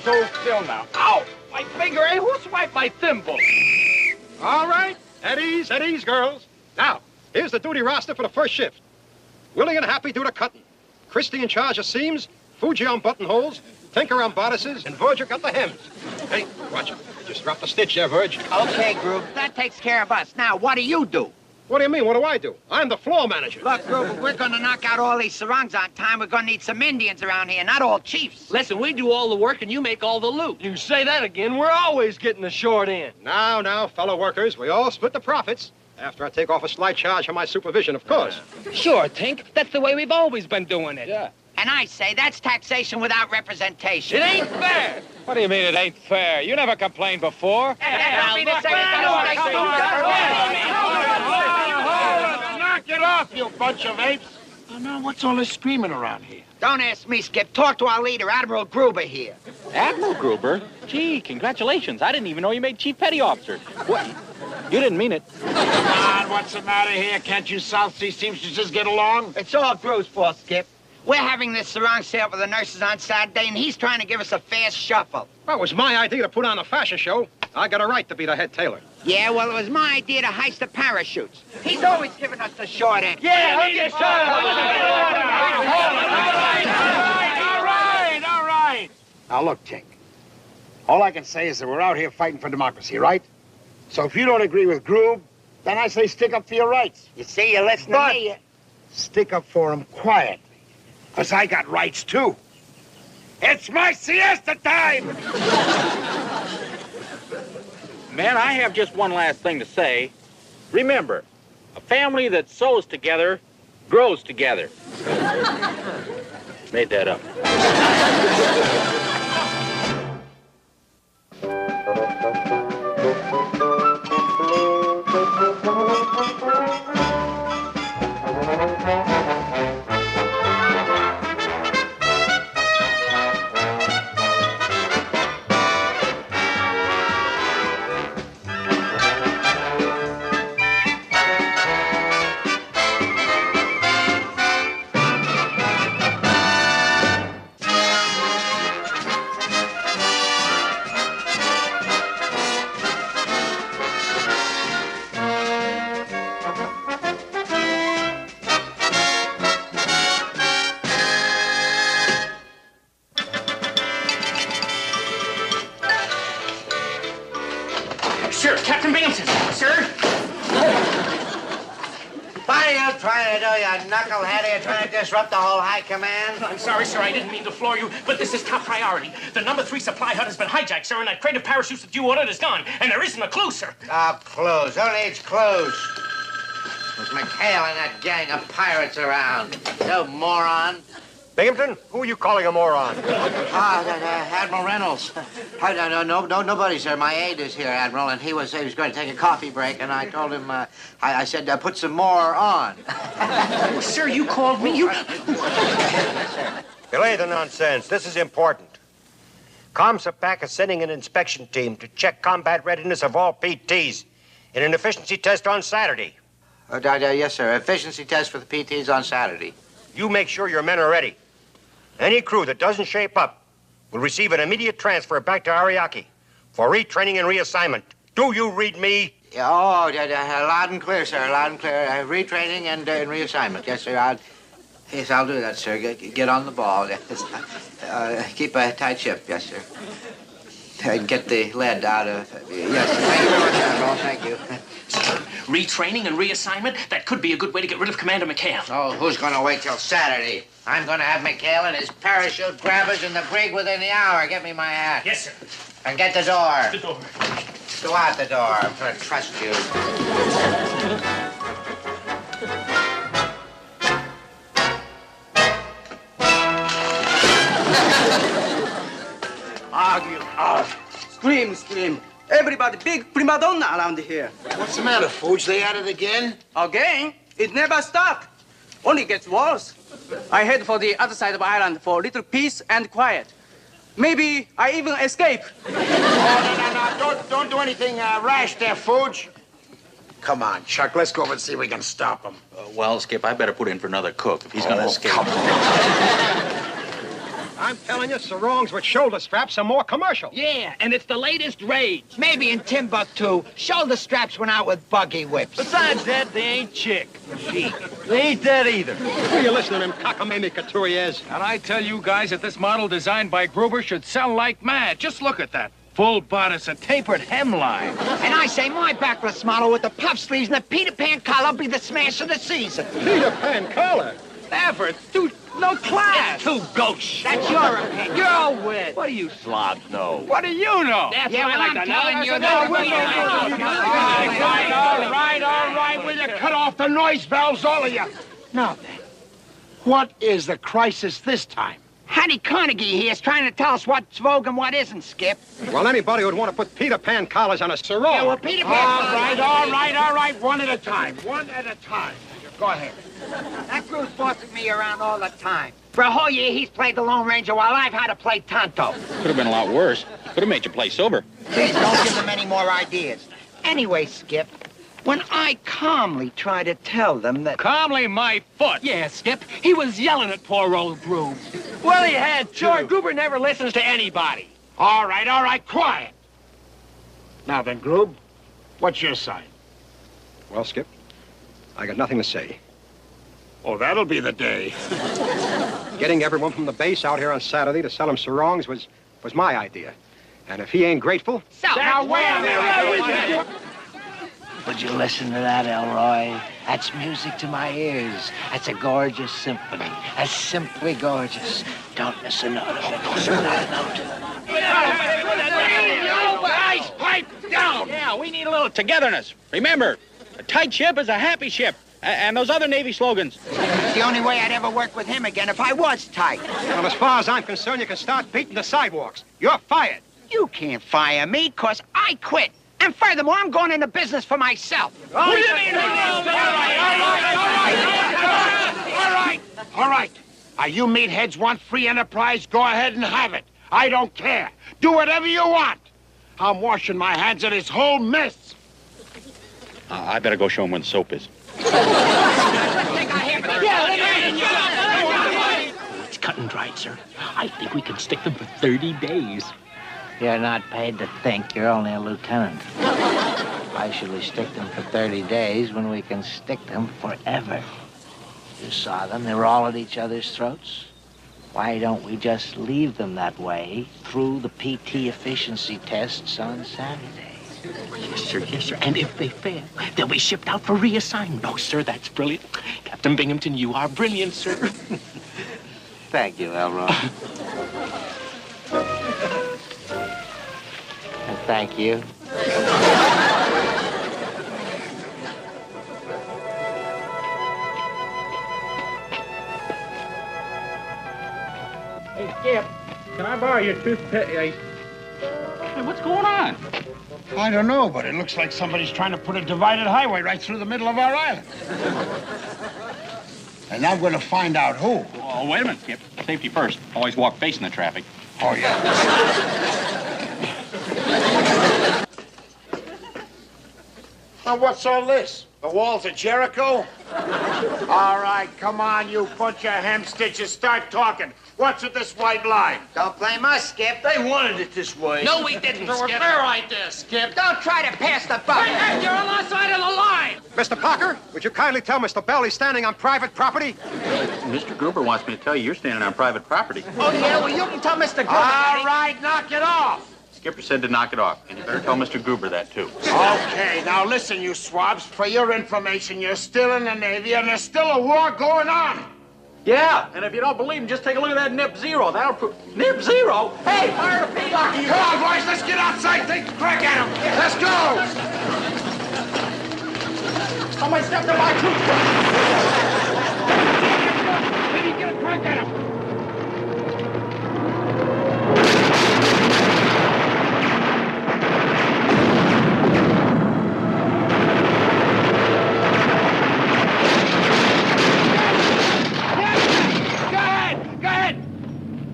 hold still now. Ow! My finger, hey, who swiped my thimble? All right, at ease, girls. Now, here's the duty roster for the first shift. Willie and Happy do the cutting. Christy in charge of seams, Fuji on buttonholes, Tinker on bodices, and Virgil got the hems. Hey, watch it. You just dropped a stitch there, Virg. Okay, Groove, that takes care of us. Now, what do you do? What do you mean? What do I do? I'm the floor manager. Look, Groove, if we're gonna knock out all these sarongs on time, we're gonna need some Indians around here, not all chiefs. Listen, we do all the work and you make all the loot. You say that again, we're always getting the short end. Now, fellow workers, we all split the profits. After I take off a slight charge for my supervision, of course. Sure, Tink. That's the way we've always been doing it. Yeah. And I say that's taxation without representation. It ain't fair. What do you mean it ain't fair? You never complained before. Knock it off, you bunch of apes. Oh, no, what's all this screaming around here? Don't ask me, Skip. Talk to our leader, Admiral Gruber here. Admiral Gruber? Gee, congratulations. I didn't even know you made Chief Petty Officer. What? You didn't mean it. Come on, what's the matter here? Can't you South Sea seamstresses get along? It's all Gruber's fault, Skip. We're having this sarong sale for the nurses on Saturday, and he's trying to give us a fast shuffle. Well, it was my idea to put on a fashion show. I got a right to be the head tailor. Yeah, well, it was my idea to heist the parachutes. He's always giving us the short end. Yeah, I'll get All right. Now, look, Tink. All I can say is that we're out here fighting for democracy, right? So if you don't agree with Groove, then I say stick up for your rights. You see, you listen to me. Stick up for them quietly. Because I got rights, too. It's my siesta time! Man, I have just one last thing to say. Remember, a family that sews together grows together. Made that up. Sir, Captain Binghamton, sir. What are you trying to do, you knucklehead? Are you trying to disrupt the whole high command? I'm sorry, sir, I didn't mean to floor you, but this is top priority. The number 3 supply hut has been hijacked, sir, and that crate of parachutes that you ordered is gone, and there isn't a clue, sir. Oh, clues. Who needs clues? There's McHale and that gang of pirates around. You moron. Binghamton, who are you calling a moron? Admiral Reynolds. Nobody, sir. My aide is here, Admiral, and he was going to take a coffee break, and I told him, I said, put some more on. Sir, you called me. You... Belay the nonsense. This is important. ComSAPAC is sending an inspection team to check combat readiness of all PTs in an efficiency test on Saturday. Yes, sir. Efficiency test for the PTs on Saturday. You make sure your men are ready. Any crew that doesn't shape up will receive an immediate transfer back to Ariake for retraining and reassignment. Do you read me? Oh, loud and clear, sir. Loud and clear. Retraining and reassignment. Yes, sir. I'll do that, sir. Get on the ball. Yes. Keep a tight ship. Yes, sir. Get the lead out of... Yes. Thank you very much, Admiral. Thank you. Retraining and reassignment? That could be a good way to get rid of Commander McHale. Oh, who's going to wait till Saturday? I'm going to have McHale and his parachute grabbers in the brig within the hour. Get me my hat. Yes, sir. And get the door. The door. Go out the door. I'm going to trust you. Argue. Scream. Everybody big prima donna around here. What's the matter, Fuge? They at it again? Again? It never stopped. Only gets worse. I head for the other side of the island for a little peace and quiet. Maybe I even escape. No. Don't do anything rash there, Fuge. Come on, Chuck. Let's go over and see if we can stop him. Well, Skip, I better put in for another cook if he's going to escape. Come on. I'm telling you, Sarongs with shoulder straps are more commercial. Yeah, and it's the latest rage. Maybe in Timbuktu, shoulder straps went out with buggy whips. Besides that, they ain't chic. They ain't that either. Who you listening to them cockamamie couturiers? And I tell you guys that this model designed by Gruber should sell like mad. Just look at that. Full bodice and tapered hemline. And I say my backless model with the puff sleeves and the Peter Pan collar be the smash of the season. Peter Pan collar? Never. Dude, no class. Too gauche. That's your opinion. You're wit. What do you slobs know? What do you know? Yeah, well, I'm telling you All right. Will you cut off the noise valves, all of you? Now then, what is the crisis this time? Hattie Carnegie here is trying to tell us what's vogue and what isn't, Skip. Well, anybody would want to put Peter Pan collars on a sarong. Yeah, well, Peter Pan... All right. One at a time. Go ahead. That crew's bossing me around all the time. For a whole year, he's played the Lone Ranger while I've had to play Tonto. Could have been a lot worse. Could have made you play sober. Please don't give them any more ideas. Anyway, Skip, when I calmly try to tell them that... Calmly, my foot. Yeah, Skip. He was yelling at poor old Groove. Well, he had to. Sure, Gruber never listens to anybody. All right, quiet. Now then, Groob, what's your side? Well, Skip, I got nothing to say. Oh, that'll be the day. Getting everyone from the base out here on Saturday to sell him sarongs was my idea. And if he ain't grateful... So, Now, wait a minute. Would you listen to that, Elroy? That's music to my ears. That's a gorgeous symphony. That's simply gorgeous. Don't miss a note. Don't miss a note. Guys, pipe down! Yeah, we need a little togetherness. Remember, a tight ship is a happy ship. And those other Navy slogans. it's the only way I'd ever work with him again if I was tight. Well, as far as I'm concerned, you can start beating the sidewalks. You're fired. You can't fire me, 'cause I quit. And furthermore, I'm going into business for myself. All right. You meatheads want free enterprise? Go ahead and have it. I don't care. Do whatever you want. I'm washing my hands of this whole mess. I better go show him where the soap is. It's cut and dried, sir. I think we can stick them for 30 days. You're not paid to think. You're only a lieutenant. Why should we stick them for 30 days when we can stick them forever? You saw them. They were all at each other's throats. Why don't we just leave them that way through the PT efficiency tests on Saturday? Yes, sir. And if they fail, they'll be shipped out for reassignment. Oh, sir, that's brilliant. Captain Binghamton, you are brilliant, sir. Thank you, Elroy. And thank you. Hey, Skip, can I borrow your toothpick? Hey, what's going on? I don't know, but it looks like somebody's trying to put a divided highway right through the middle of our island. And I'm going to find out who. Oh, wait a minute, Skip. Safety first. Always walk facing the traffic. Oh, yeah. Now, what's all this? The walls of Jericho? All right, come on, you bunch of hem stitches. Start talking. What's with this white line? Don't blame us, Skip. They wanted it this way. No, we didn't, Skip. They're right there, Skip. Don't try to pass the buck. You're on our side of the line. Mr. Parker, would you kindly tell Mr. Bell he's standing on private property? Mr. Gruber wants me to tell you you're standing on private property. Oh, yeah? Well, you can tell Mr. Gruber. All right, knock it off. Skipper said to knock it off, and you better tell Mr. Gruber that, too. Okay, now listen, you swabs. For your information, you're still in the Navy, and there's still a war going on. Yeah, and if you don't believe him, just take a look at that Nip Zero. That'll prove... Nip Zero? Hey, fire a peacock! Come on, boys, let's get outside, take a crack at him. Let's go! Somebody stepped in my toothpick! Maybe get a crack at him.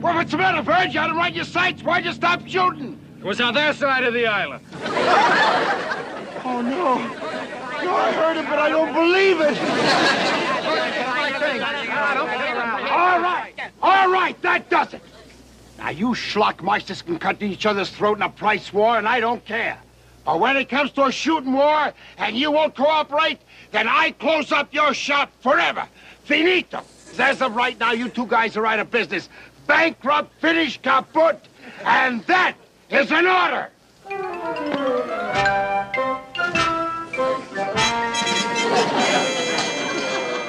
What's the matter, Bird? You had him right in your sights. Why'd you stop shooting? It was on their side of the island. Oh, no. No, I heard it, but I don't believe it. All right, that does it. Now, you schlockmeisters can cut each other's throat in a price war, and I don't care. But when it comes to a shooting war, and you won't cooperate, then I close up your shop forever. Finito. As of right now, you two guys are out of business. Bankrupt, finished, kaput, and that is an order.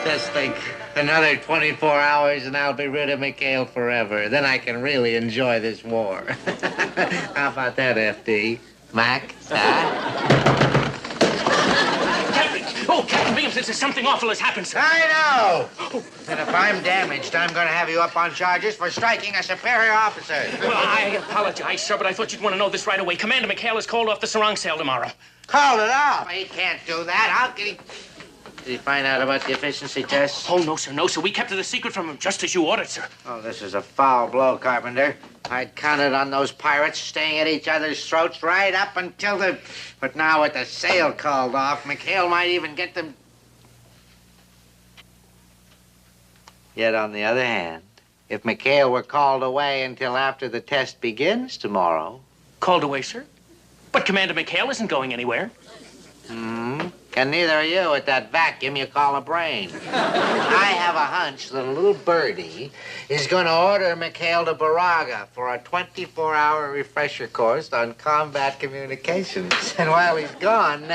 Just think, another 24 hours and I'll be rid of McHale forever. Then I can really enjoy this war. How about that, FD? Mac? Captain Binghamton says something awful has happened, sir. I know! And if I'm damaged, I'm going to have you up on charges for striking a superior officer. Well, I apologize, sir, but I thought you'd want to know this right away. Commander McHale has called off the Sarongs sale tomorrow. Called it off? He can't do that. How can he... Did he find out about the efficiency tests? Oh, no, sir, no, sir. We kept it a secret from him, just as you ordered, sir. Oh, this is a foul blow, Carpenter. I'd counted on those pirates staying at each other's throats right up until the... But now with the sale called off, McHale might even get them... Yet, on the other hand, if McHale were called away until after the test begins tomorrow... Called away, sir? But Commander McHale isn't going anywhere. And neither are you with that vacuum you call a brain. I have a hunch that a little birdie is going to order McHale to Baraga for a 24-hour refresher course on combat communications. And while he's gone,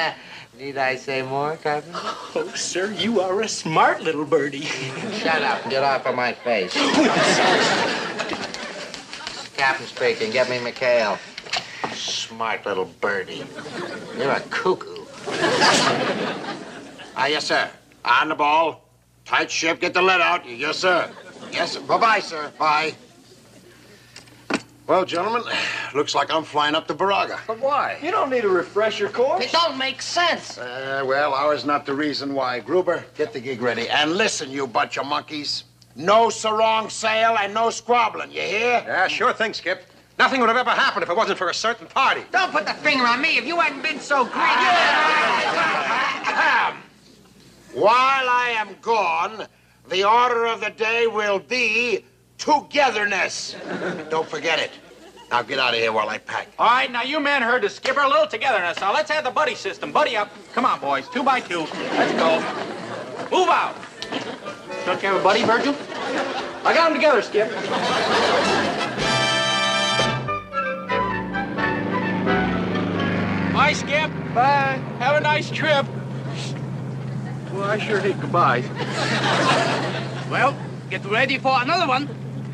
need I say more, Captain? Oh, sir, you are a smart little birdie. Shut up and get off of my face. Captain speaking. Get me McHale. Smart little birdie. You're a cuckoo. Yes, sir. On the ball. Tight ship. Get the lead out. Yes, sir. Yes, sir. Bye-bye, sir. Bye. Well, gentlemen, looks like I'm flying up to Baraga. But why? You don't need a refresher course. It don't make sense. Well, ours not the reason why. Gruber, get the gig ready. And listen, you bunch of monkeys. No sarong sale and no squabbling, you hear? Yeah, sure thing, Skip. Nothing would have ever happened if it wasn't for a certain party. Don't put the finger on me. If you hadn't been so greedy. While I am gone, the order of the day will be togetherness. Don't forget it. Now get out of here while I pack. All right, now you men heard the skipper. A little togetherness. Now let's have the buddy system. Buddy up. Come on, boys. 2 by 2. Let's go. Move out. Don't you have a buddy, Virgil? I got them together, Skip. Bye, Skip. Bye. Have a nice trip. Well, I sure hate goodbyes. Well, get ready for another one.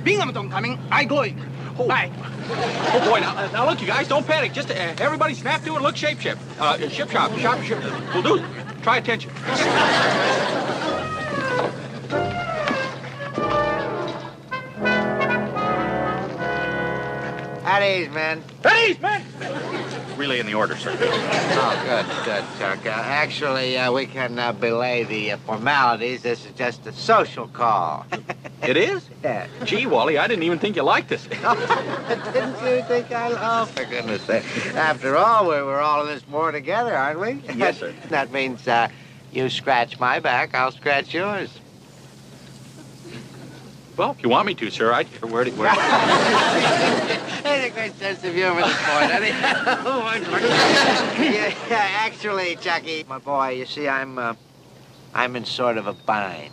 Binghamton coming. I going. Oh. Bye. Oh, boy, now look, you guys, don't panic. Just everybody snap to it, look shape. Ship shop. Will do. Try attention. At ease, men. At ease, men. Relay in the order, sir. Oh, good, Chuck. Actually, we can belay the formalities. This is just a social call. It is? Yeah. Gee, Wally, I didn't even think you liked us. Didn't you think oh, for goodness sake. After all, we're all in this war together, aren't we? Yes, sir. That means you scratch my back, I'll scratch yours. Well, if you want me to, sir, where? There's a great sense of humor this morning. Yeah, actually, Chucky, my boy, you see, I'm in sort of a bind.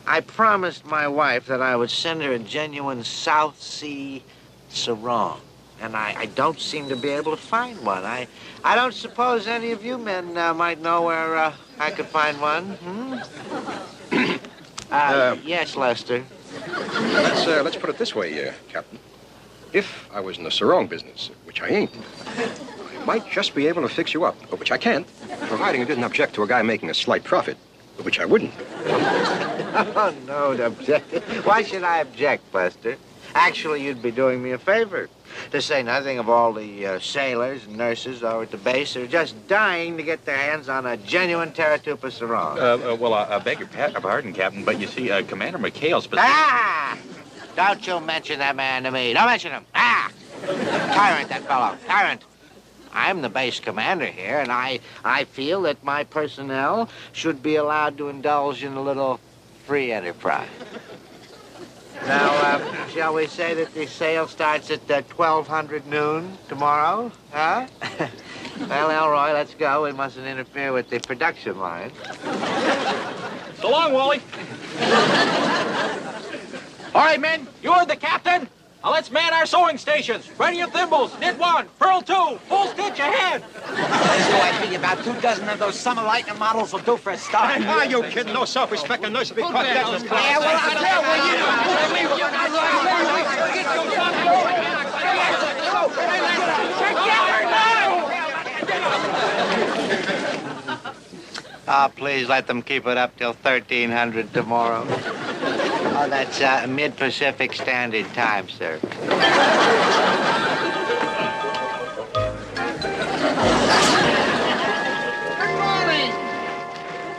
I promised my wife that I would send her a genuine South Sea sarong, and I don't seem to be able to find one. I don't suppose any of you men might know where I could find one. Yes, Lester. Let's put it this way, Captain. If I was in the sarong business, which I ain't, I might just be able to fix you up, but which I can't, providing you didn't object to a guy making a slight profit, which I wouldn't. Oh, no, object. Why should I object, Lester? Actually, you'd be doing me a favor. To say nothing of all the sailors and nurses over at the base who are just dying to get their hands on a genuine Taratupa sarong. Well, I beg your pardon, Captain, but you see, Commander McHale's... Ah! Don't you mention that man to me. Don't mention him. Ah! Tyrant, that fellow. Tyrant. I'm the base commander here, and I feel that my personnel should be allowed to indulge in a little free enterprise. Now, shall we say that the sale starts at 1200 noon tomorrow? Huh? Well, Elroy, let's go. We mustn't interfere with the production line. So long, Wally. All right, men, you're the captain. Now let's man our sewing stations. Ready your thimbles. Knit 1, purl 2, full stitch ahead. I think about 2 dozen of those summer lightning models will do for a start. Are you kidding? No self-respect and nice to be caught dead in this class. Yeah, well, I'll Please let them keep it up till 1300 tomorrow. Oh, that's mid-Pacific Standard Time, sir. Good morning.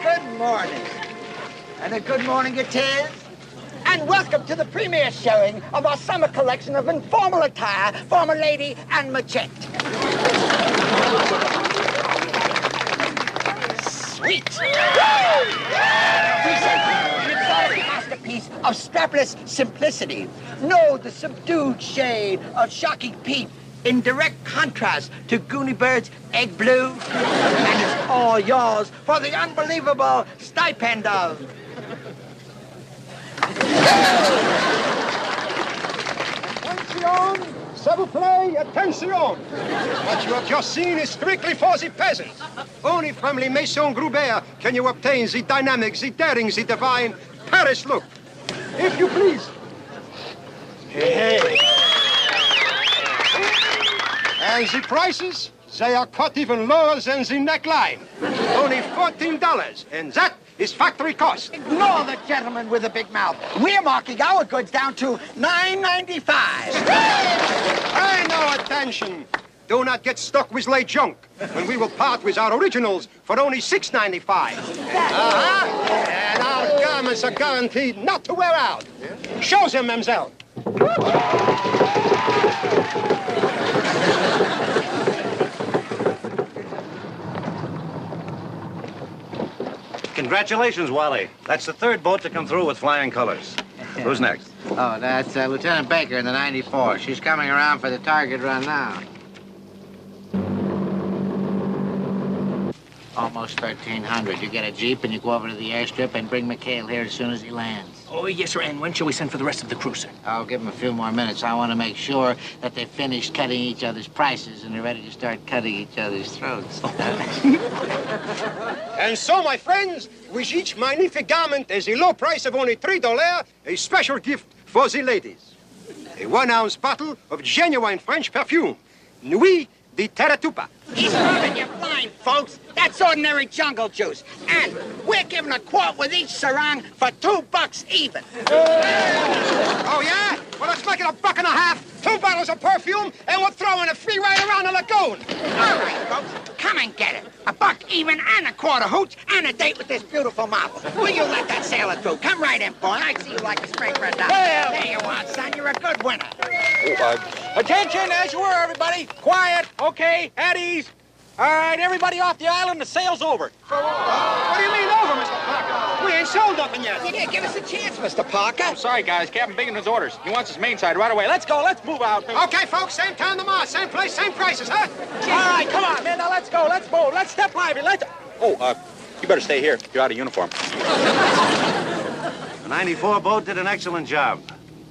Good morning. And a good morning it is. And welcome to the premiere showing of our summer collection of informal attire for my lady and my gent. Sweet. Masterpiece of strapless simplicity. Know the subdued shade of shocking Pete in direct contrast to Goonie Bird's egg blue. And it's all yours for the unbelievable stipend of... Attention! S'il vous plaît, attention! What you have just seen is strictly for the peasants. Only from Les Maisons Grubert can you obtain the dynamic, the daring, the divine Paris look. If you please. Hey. And the prices, they are cut even lower than the neckline. Only $14, and that is factory cost. Ignore the gentleman with the big mouth. We're marking our goods down to $9.95. Pay no attention. Do not get stuck with late junk when we will part with our originals for only $6.95. And our garments are guaranteed not to wear out. Show them, mademoiselle. Congratulations, Wally. That's the 3rd boat to come through with flying colors. Who's next? Oh, that's Lieutenant Baker in the 94. She's coming around for the target run now. Almost 1300. You get a Jeep and you go over to the airstrip and bring McHale here as soon as he lands. Oh, yes, sir. And when shall we send for the rest of the crew, sir? I'll give them a few more minutes. I want to make sure that they've finished cutting each other's prices and they're ready to start cutting each other's throats. And so, my friends, with each magnifique garment at a low price of only $3, a special gift for the ladies. A 1-ounce bottle of genuine French perfume, Nuit de Taratupa. He's rubbing you blind, folks. That's ordinary jungle juice. And we're giving a quart with each sarong for $2 even. Oh, yeah? Well, let's make it $1.50. 2 bottles of perfume, and we'll throw in a free ride around the lagoon. All right, folks, come and get it. $1 even and a quart of hooch and a date with this beautiful model. Will you let that sailor through? Come right in, boy. I see you like a spring red dot. There you are, son. You're a good winner. Attention, as you were, everybody. Quiet. Okay, at ease. All right, everybody off the island. The sail's over. What do you mean over, Mr. Parker? We ain't sold nothing yet. Yeah, give us a chance, Mr. Parker. I'm sorry, guys. Captain Binghamton's orders. He wants his main side right away. Let's go. Let's move out. Okay, folks, same time tomorrow. Same place, same prices, huh? All right, come on, man. Now let's go. Let's move. Let's step lively. Let's... Oh, you better stay here. You're out of uniform. The 94 boat did an excellent job.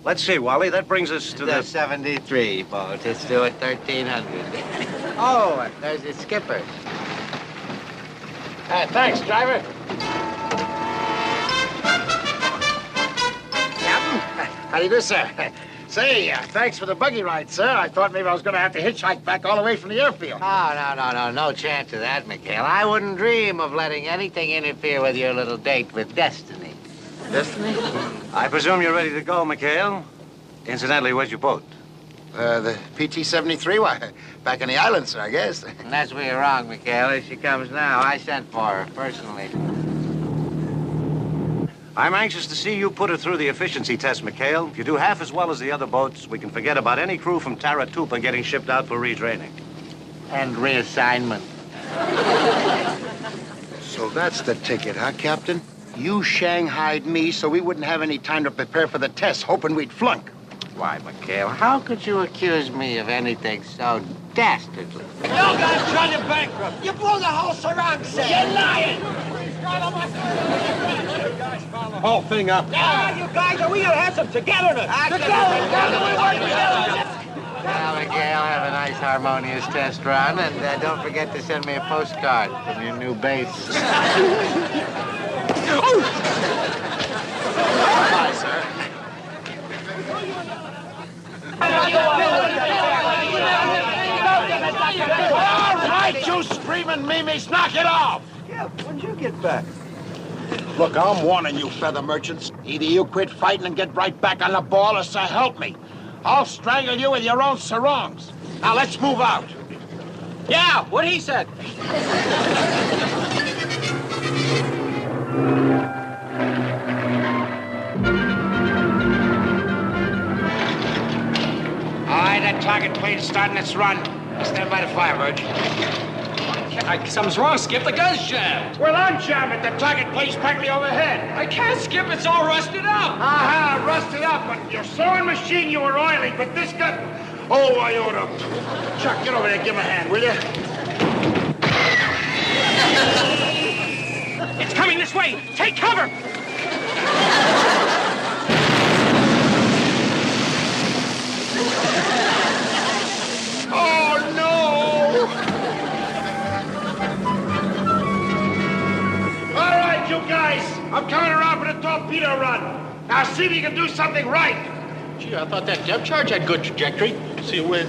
Let's see, Wally. That brings us to The 73 boat. It's due at 1300. Oh, and there's the skipper. Thanks, driver. Captain, How do you do, sir? Say, thanks for the buggy ride, sir. I thought maybe I was going to have to hitchhike back all the way from the airfield. Oh, no chance of that, McHale. I wouldn't dream of letting anything interfere with your little date with Destiny. Destiny? I presume you're ready to go, McHale. Incidentally, where's your boat? The PT-73? Why, back on the island, sir, I guess. And that's where you're wrong, McHale. She comes now. I sent for her, personally. I'm anxious to see you put her through the efficiency test, McHale. If you do half as well as the other boats, we can forget about any crew from Taratupa getting shipped out for retraining. And reassignment. So that's the ticket, huh, Captain? You shanghaied me so we wouldn't have any time to prepare for the test, hoping we'd flunk. Why, McHale, how could you accuse me of anything so dastardly? You guys trying to bankrupt. You blew the whole Sarongs set. You're lying. The whole thing up. Yeah, you guys, are we gonna have some togetherness? Together we work together. Well, McHale, have a nice harmonious test run, and don't forget to send me a postcard from your new base. Bye, sir. All right, you screaming memes, knock it off. Yeah, when'd you get back? Look, I'm warning you, feather merchants. Either you quit fighting and get right back on the ball, or so help me. I'll strangle you with your own sarongs. Now, let's move out. Yeah, what he said. All right, that target plane's starting its run. Stand by the fire, Virg. Something's wrong, Skip. The gun's jammed. Well, unjam it. The target plane's practically overhead. I can't, Skip. It's all rusted up. Aha, rusted up, but your sewing machine, you were oily, but this gun... Oh, I ought to... Chuck, get over there, give him a hand, will you? It's coming this way. Take cover. Oh, no! All right, you guys. I'm coming around for the torpedo run. Now, see if you can do something right. Gee, I thought that depth charge had good trajectory. See you win.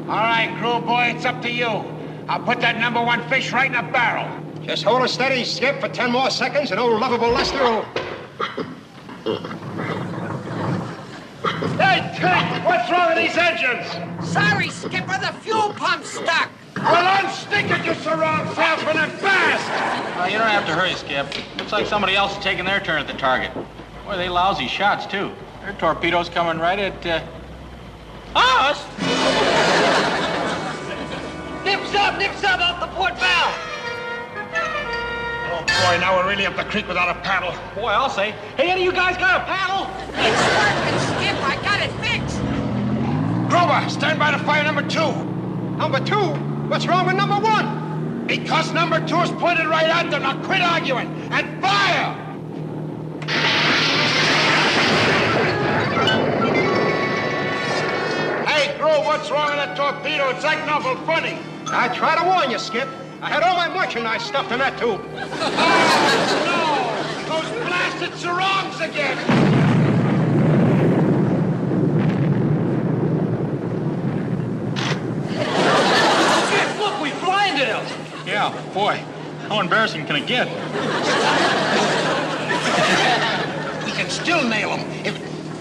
All right, crew boy, it's up to you. I'll put that #1 fish right in the barrel. Just hold it steady, Skip, for 10 more seconds, and old lovable Lester will... Hey, Ted, what's wrong with these engines? Sorry, Skipper, the fuel pump's stuck. Well, unstick it, you sarong salesman, and fast! You don't have to hurry, Skip. Looks like somebody else is taking their turn at the target. Boy, they lousy shots, too. Their torpedoes coming right at, us! Nips up off the port bow. Oh, boy, now we're really up the creek without a paddle. Boy, I'll say. Hey, any of you guys got a paddle? It's working, Skip. I got it fixed. Grover, stand by to fire #2. #2? What's wrong with #1? Because #2 is pointed right at them. Now quit arguing and fire! Hey, Grover, what's wrong with that torpedo? It's acting awful funny. I try to warn you, Skip. I had all my merchandise stuffed in that tube. Oh, no! Those blasted sarongs again! Skip, look, we blinded him! Yeah, boy. How embarrassing can it get? We can still nail them.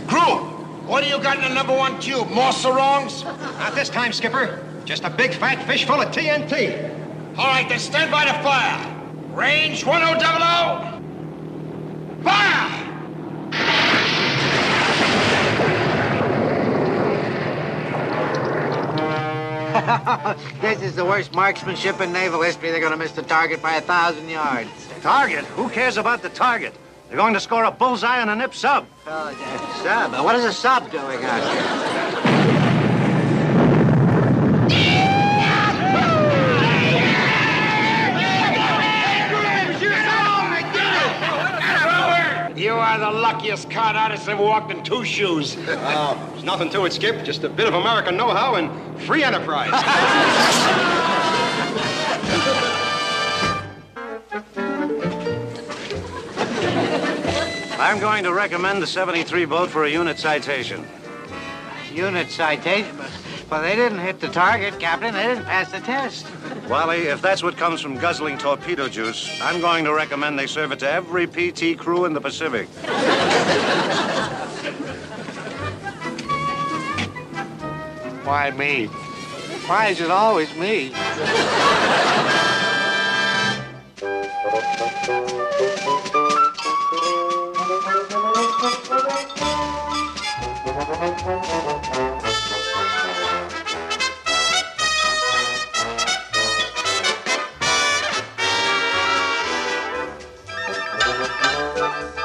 Crew, what do you got in the #1 tube? More sarongs? Not this time, Skipper. Just a big fat fish full of TNT. All right, then stand by to fire. Range 1000. Fire! This is the worst marksmanship in naval history. They're going to miss the target by 1,000 yards. Target? Who cares about the target? They're going to score a bullseye on a nip sub. Oh, sub? What is a sub doing out here? You are the luckiest con artist I've walked in 2 shoes. There's nothing to it, Skip. Just a bit of American know-how and free enterprise. I'm going to recommend the 73 boat for a unit citation. Unit citation? Well, they didn't hit the target, Captain. They didn't pass the test. Wally, if that's what comes from guzzling torpedo juice, I'm going to recommend they serve it to every PT crew in the Pacific. Why me? Why is it always me? Bye.